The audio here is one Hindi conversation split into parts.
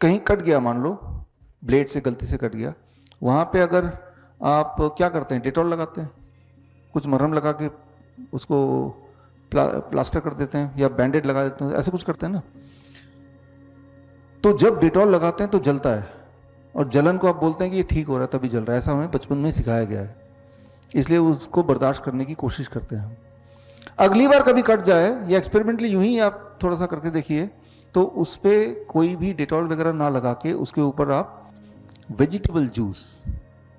कहीं कट गया, मान लो ब्लेड से गलती से कट गया, वहाँ पे अगर आप क्या करते हैं, डेटॉल लगाते हैं, कुछ मरहम लगा के उसको प्लास्टर कर देते हैं या बैंडेड लगा देते हैं, ऐसे कुछ करते हैं ना। तो जब डेटॉल लगाते हैं तो जलता है, और जलन को आप बोलते हैं कि ये ठीक हो रहा है तभी जल रहा है, ऐसा हमें बचपन में सिखाया गया है, इसलिए उसको बर्दाश्त करने की कोशिश करते हैं हम। अगली बार कभी कट जाए, या एक्सपेरिमेंटली यूं ही आप थोड़ा सा करके देखिए, तो उस पर कोई भी डेटॉल वगैरह ना लगा के उसके ऊपर आप वेजिटेबल जूस,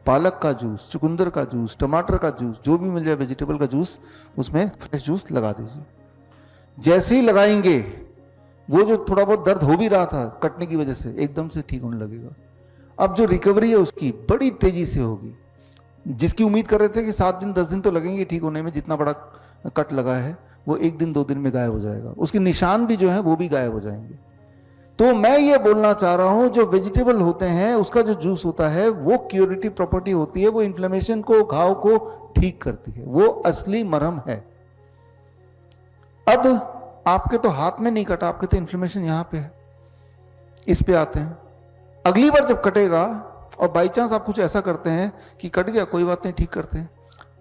पालक का जूस, चुकंदर का जूस, टमाटर का जूस, जो भी मिल जाए वेजिटेबल का जूस, उसमें फ्रेश जूस लगा दीजिए। जैसे ही लगाएंगे वो जो थोड़ा बहुत दर्द हो भी रहा था कटने की वजह से, एकदम से ठीक होने लगेगा। अब जो रिकवरी है उसकी बड़ी तेजी से होगी। जिसकी उम्मीद कर रहे थे कि 7 दिन 10 दिन तो लगेंगे ठीक होने में, जितना बड़ा कट लगा है वो 1 दिन 2 दिन में गायब हो जाएगा, उसके निशान भी जो है वो भी गायब हो जाएंगे। तो मैं ये बोलना चाह रहा हूं, जो वेजिटेबल होते हैं उसका जो जूस होता है वो क्यूरेटिव प्रॉपर्टी होती है, वो इन्फ्लेमेशन को, घाव को ठीक करती है, वो असली मरहम है। अब आपके तो हाथ में नहीं कटा, आपके तो इन्फ्लेमेशन यहां पे है। इस पे आते हैं, अगली बार जब कटेगा और बाई चांस आप कुछ ऐसा करते हैं कि कट गया, कोई बात नहीं, ठीक करते हैं।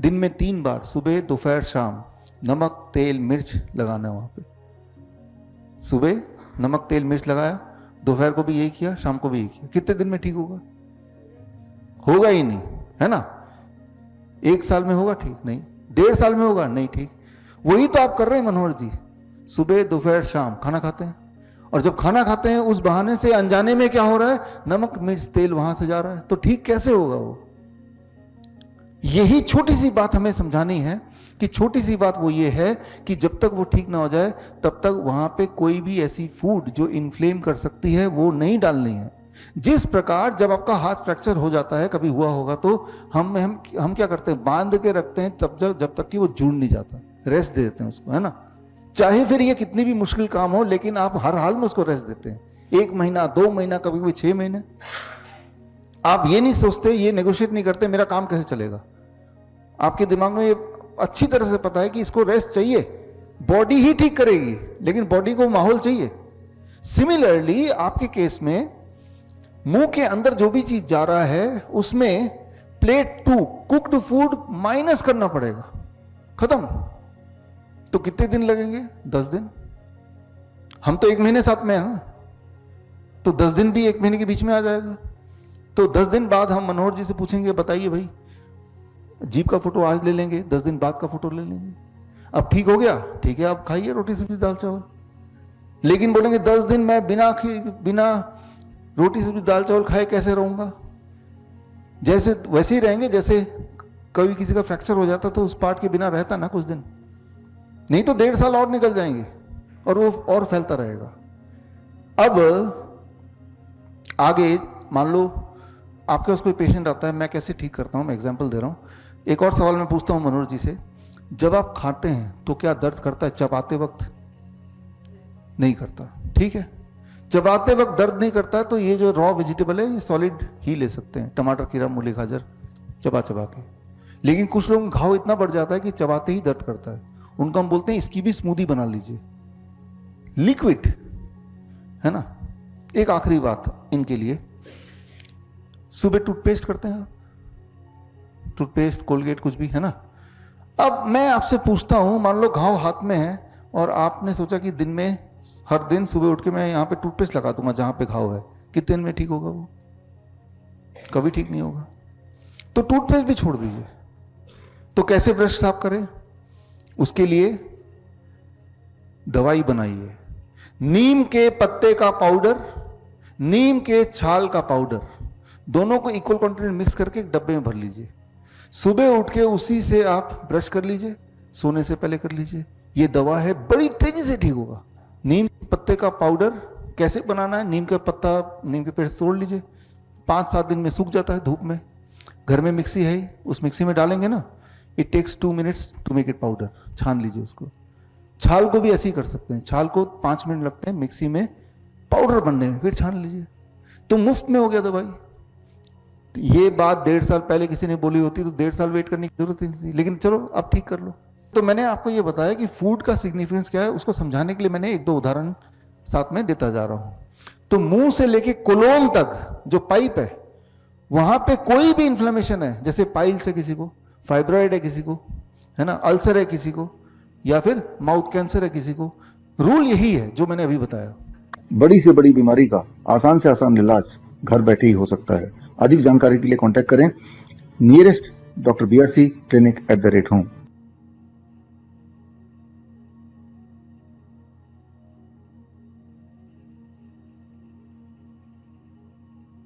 दिन में 3 बार, सुबह दोपहर शाम, नमक तेल मिर्च लगाना है वहां पे। सुबह नमक तेल मिर्च लगाया, दोपहर को भी यही किया, शाम को भी यही किया। कितने दिन में ठीक होगा? होगा ही नहीं, है ना। 1 साल में होगा ठीक? नहीं। 1.5 साल में होगा? नहीं ठीक। वही तो आप कर रहे हैं मनोहर जी, सुबह दोपहर शाम खाना खाते हैं, और जब खाना खाते हैं उस बहाने से अनजाने में क्या हो रहा है, नमक मिर्च तेल वहां से जा रहा है, तो ठीक कैसे होगा वो? यही छोटी सी बात हमें समझानी है, कि छोटी सी बात वो ये है कि जब तक वो ठीक ना हो जाए तब तक वहां पे कोई भी ऐसी फूड जो इन्फ्लेम कर सकती है वो नहीं डालनी है। जिस प्रकार जब आपका हाथ फ्रैक्चर हो जाता है, कभी हुआ होगा, तो हम क्या करते हैं, बांध के रखते हैं तब जब तक कि वो जुड़ नहीं जाता, रेस्ट दे देते हैं उसको, है ना। चाहे फिर ये कितनी भी मुश्किल काम हो, लेकिन आप हर हाल में उसको रेस्ट देते हैं, 1 महीना 2 महीना, कभी कभी 6 महीने। आप ये नहीं सोचते, ये नेगोशिएट नहीं करते मेरा काम कैसे चलेगा। आपके दिमाग में ये अच्छी तरह से पता है कि इसको रेस्ट चाहिए, बॉडी ही ठीक करेगी, लेकिन बॉडी को माहौल चाहिए। सिमिलरली आपके केस में मुंह के अंदर जो भी चीज जा रहा है उसमें प्लेट 2 कुक्ड फूड माइनस करना पड़ेगा, खत्म। तो कितने दिन लगेंगे? 10 दिन। हम तो 1 महीने साथ में है ना, तो 10 दिन भी 1 महीने के बीच में आ जाएगा। तो 10 दिन बाद हम मनोहर जी से पूछेंगे, बताइए भाई, जीप का फोटो आज ले लेंगे, 10 दिन बाद का फोटो ले लेंगे। अब ठीक हो गया, ठीक है, आप खाइए रोटी सब्जी दाल चावल। लेकिन बोलेंगे 10 दिन मैं बिना रोटी सब्जी दाल चावल खाए कैसे रहूंगा? जैसे वैसे ही रहेंगे जैसे कभी किसी का फ्रैक्चर हो जाता तो उस पार्ट के बिना रहता ना कुछ दिन, नहीं तो 1.5 साल और निकल जाएंगे और वो और फैलता रहेगा। अब आगे मान लो आपके पास कोई पेशेंट आता है, मैं कैसे ठीक करता हूं, मैं एग्जांपल दे रहा हूं। एक और सवाल मैं पूछता हूं मनोहर जी से, जब आप खाते हैं तो क्या दर्द करता है? चबाते वक्त नहीं करता, ठीक है। चबाते वक्त दर्द नहीं करता है, तो ये जो रॉ वेजिटेबल है ये सॉलिड ही ले सकते हैं, टमाटर खीरा मूली गाजर चबा के। लेकिन कुछ लोगों का घाव इतना बढ़ जाता है कि चबाते ही दर्द करता है, उनका हम बोलते हैं इसकी भी स्मूदी बना लीजिए, लिक्विड, है ना। एक आखिरी बात इनके लिए, सुबह टूथपेस्ट करते हैं आप, टूथपेस्ट कोलगेट कुछ भी, है ना। अब मैं आपसे पूछता हूं, मान लो घाव हाथ में है और आपने सोचा कि दिन में हर दिन सुबह उठ के मैं यहां पे टूथपेस्ट लगा दूंगा जहां पे घाव है, कितने दिन में ठीक होगा? वो कभी ठीक नहीं होगा। तो टूथपेस्ट भी छोड़ दीजिए। तो कैसे ब्रश साफ करें? उसके लिए दवाई बनाइए, नीम के पत्ते का पाउडर, नीम के छाल का पाउडर, दोनों को इक्वल क्वांटिटी मिक्स करके एक डब्बे में भर लीजिए। सुबह उठ के उसी से आप ब्रश कर लीजिए, सोने से पहले कर लीजिए। ये दवा है, बड़ी तेजी से ठीक होगा। नीम के पत्ते का पाउडर कैसे बनाना है? नीम का पत्ता, नीम के पेड़ तोड़ लीजिए, 5-7 दिन में सूख जाता है धूप में। घर में मिक्सी है ही, उस मिक्सी में डालेंगे ना, it takes 2 minutes to make it powder. छान लीजिए उसको। छाल को भी ऐसे ही कर सकते हैं, छाल को 5 मिनट लगते हैं मिक्सी में पाउडर बनने में, फिर छान लीजिए, तो मुफ्त में हो गया दवाई। ये बात 1.5 साल पहले किसी ने बोली होती तो 1.5 साल वेट करने की जरूरत ही नहीं थी, लेकिन चलो अब ठीक कर लो। तो मैंने आपको ये बताया कि फूड का सिग्निफिकेंस क्या है, उसको समझाने के लिए मैंने 1-2 उदाहरण साथ में देता जा रहा हूं। तो मुंह से लेके कोलोन तक जो पाइप है वहां पे कोई भी इंफ्लेमेशन है, जैसे पाइल्स है किसी को, फाइब्रॉइड है किसी को, है ना, अल्सर है किसी को, या फिर माउथ कैंसर है किसी को, रूल यही है जो मैंने अभी बताया। बड़ी से बड़ी बीमारी का आसान से आसान इलाज घर बैठे ही हो सकता है। अधिक जानकारी के लिए कांटेक्ट करें nearest doctor BRC clinic @ home.